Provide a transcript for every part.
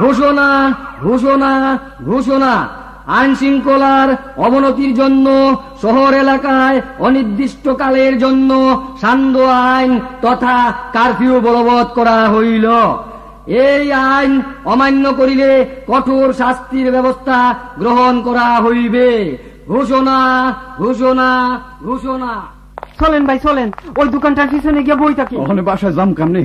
ঘোষণা ঘোষণা ঘোষণা আইন শৃঙ্খলার অবনতির জন্য শহর এলাকায় অনির্দিষ্টকালের জন্য সান্ধ্য আইন তথা কারফিউ বলবৎ করা হইল। এই আইন অমান্য করিলে কঠোর শাস্তির ব্যবস্থা গ্রহণ করা হইবে। ঘোষণা ঘোষণা ঘোষণা। চলেন ভাই চলেন, ওই দোকানটার পিছনে গিয়ে বই থাকি। ওখানে বাসায় যাম কামনে।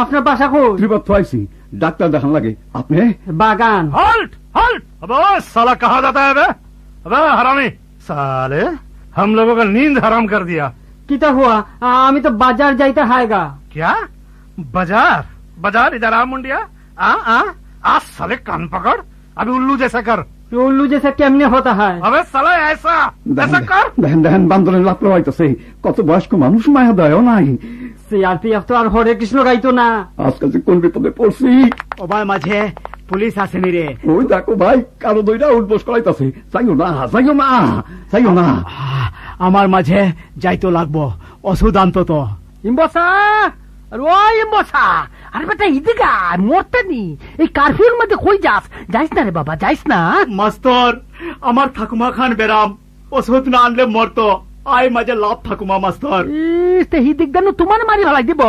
আপনার বাসা কই? ত্রিবাত আইছি, ডাক্তার দেখান লাগে। আপনি? বাগান। Halt halt. अबे साला कहाँ जाता है बे? अबे हरामी साले, हम लोगों का नींद हराम कर दिया। किता हुआ? আমি তো বাজার যাইতে হায়গা। क्या बाजार? बाजार इधर आ मुंडिया। आ साले कान पकड़, अभी उल्लू जैसा कर। उल्लू जैसा केमने होता है? अबे साला ऐसा ऐसा कर। দেখেন দেখেন বান্দরের লাফলো হইতেছে। কত বয়স্ক মানুষ, মায়া দয়াও নাই। সিআরপিএফ তো আর হরে কৃষ্ণ গাইতো না। আজকাল যে কোন বিপদে পড়ছি। ও ভাই মাঝে পুলিশ আসেনি রে। ওই দেখো ভাই, কারো দইরা উঠবোস করাইতেছে। যাইও না যাইও না যাইও না। আমার মাঝে যাইতো লাগবো, ওষুধ আনতো তো। ইম্বসা, আরে ওই ইম্বসা, আরে বেটা ইদিকা মরতে নি। এই কারফিউর মধ্যে কই যাস? যাইস না রে বাবা, যাইস না। মাস্টার, আমার ঠাকুমা খান বেরাম, ওষুধ না আনলে মরতো। আয় মাঝে লাভ ঠাকুমা মাস্টার। হিদিক দেন তোমার মারি ভালাই দিব।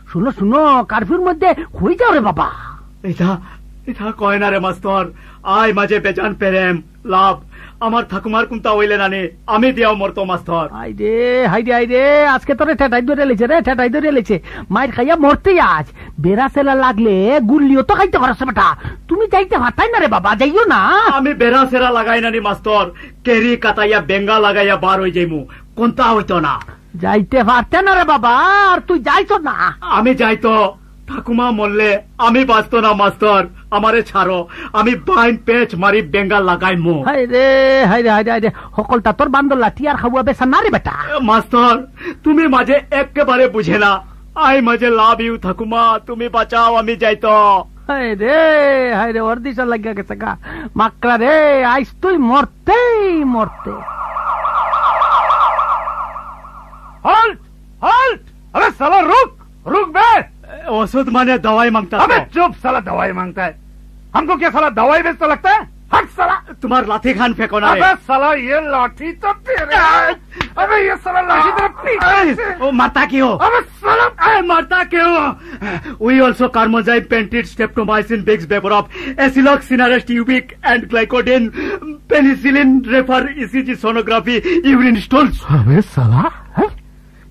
শুনো শুনো, কারফিউর মধ্যে কই যাও রে বাবা? এটা এটা কয় না রে মাস্টার। আয় মাঝে বেজান পেরেম লাভ, আমার ঠাকুমার কোনটা হইলে নানি আমি দিয়াও মরতো মাস্টার। হাইরে হাইরে হাইরে, আজকে তোরে ঠেটাই ধরে লেছে রে, ঠেটাই ধরে লেছে। মায়ের খাইয়া মরতেই আজ। বেড়া সেলা লাগলে গুল্লিও তো খাইতে পারছ বেটা। তুমি যাইতে পারতাই না রে বাবা, যাইও না। আমি বেড়া সেরা লাগাই নানি মাস্টার, কেরি কাটাইয়া বেঙ্গা লাগাইয়া বার হয়ে যাইমু, কোনটা হইতো না। যাইতে পারতে না রে বাবা, আর তুই যাইছ না। আমি যাইতো, ঠাকুমা মরলে আমি বাঁচতো না মাস্টার। আমারে ছাড়ো, আমি বাইন পেচ মারি বেঙ্গা লাগাইমু। হাইরে হাইরে হাইরে হাইরে, সকলটা তোর বান্দর লাঠি আর খাওয়া বেসা না রে বেটা। মাস্টার, তুমি মাঝে একেবারে বুঝে না। আই মাঝে লাভ ইউ ঠাকুমা, তুমি বাঁচাও, আমি যাইতো। হাইরে হাইরে, ওর দিশা লাগিয়া গেছে গা মাকড়া রে। আইস তুই মরতেই মরতে। Halt halt. अबे साला रुक रुक बे। ওষুধ মানে दवाई मांगता। अबे चुप साला, दवाई मांगता है। हमको क्या साला दवाई बेचता लगता है? हट साला। तुम्हार लाठी खान फेंको ना। अबे साला ये लाठी तो तेरे। अबे ये साला लाठी तेरे पीछे से। ओ मारता क्यों? अबे साला मारता क्यों? We also carmozine, pentate, streptomycin, Vicks Vaporub, Asilox, Sinarest, Ubic and Glycodin, penicillin, refer ECG sonography, urine stools। अबे साला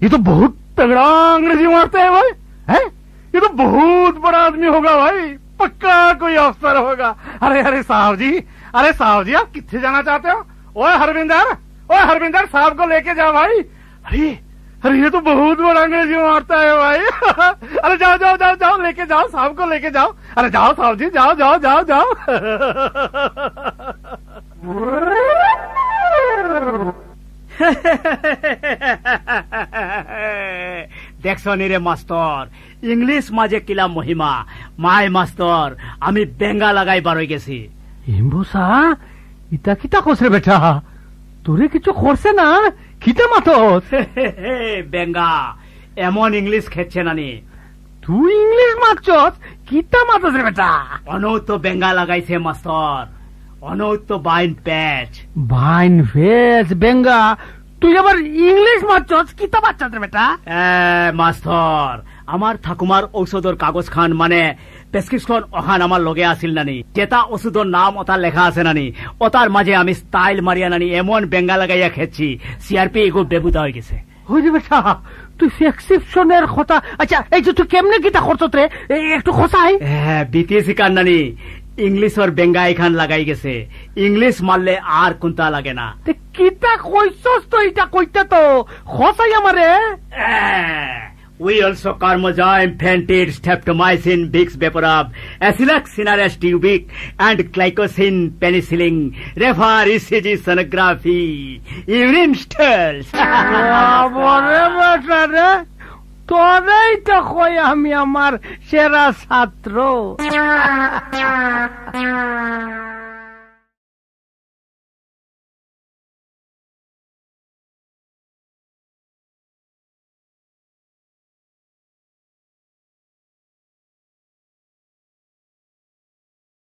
ये तो बहुत तगड़ा अंग्रेजी मारता है भाई। हैं? ये तो बहुत बड़ा आदमी होगा भाई, पक्का कोई अफसर होगा। अरे अरे साहब जी, अरे साहब जी, आप कितने जाना चाहते हो? ओए हरविंदर साहब को लेके जाओ भाई। अरे अरे ये तो बहुत बड़ा अंग्रेजी मारता है भाई। अरे जाओ जाओ जाओ जाओ, लेके जाओ साहब को, लेके जाओ। अरे जाओ साहब जी, जाओ जाओ जाओ जाओ। দেখছো রে মাস্টার, ইংলিশ মাঝে কিলা মহিমা। মাই মাস্টার, আমি বেঙ্গা লাগাই বার হয়ে গেছি। ইম্বসা, ইটা কিতা কসরে বেটা? তোরে কিছু করছে না? কিতা মাতস? বেঙ্গা এমন ইংলিশ খেচ্ছে নানি। তুই ইংলিশ মাতছস? কিতা মাতস রে বেটা? অনৌত বেঙ্গা লাগাইছে মাস্টার, অনৌত বাইন প্যাচ। বাইন ভেজ বেঙ্গা, তুই আবার ইংলিশ মাতছস? কিতা বাচ্চা রে বেটা? মাস্টার, আমার ঠাকুমার ঔষধর কাগজ খান মানে প্রেসক্রিপশন ওখান আমার লগে আসিল নানি। যেটা ওষুধর নাম ওটা লেখা আছে নানি, ওটার মাঝে আমি স্টাইল মারিয়া নানি এমন বেঙ্গা লাগাইয়া খেয়েছি, সিআরপি এগো বেবুতা হয়ে গেছে। হইরে বেটা, তুই প্রেসক্রিপশনের কথা। আচ্ছা এই যে তুই কেমনে কিতা করছত রে, একটু খোসাই। বিটিএসি কান নানি, ইংলিশ আর বেঙ্গা এখান লাগাই গেছে। ইংলিশ মারলে আর কোনটা লাগে না। কিতা কইছস তো? এটা কইতা তো খোসাই আমারে। We also carmozine, pentate, streptomycin, Vicks Vaporub, Asilox, Sinarest, Ubic and Glycosine, penicillin, refer ECG sonography, urine stools। বরে বেটা রে, তোরেই তো কই আমি আমার সেরা ছাত্র।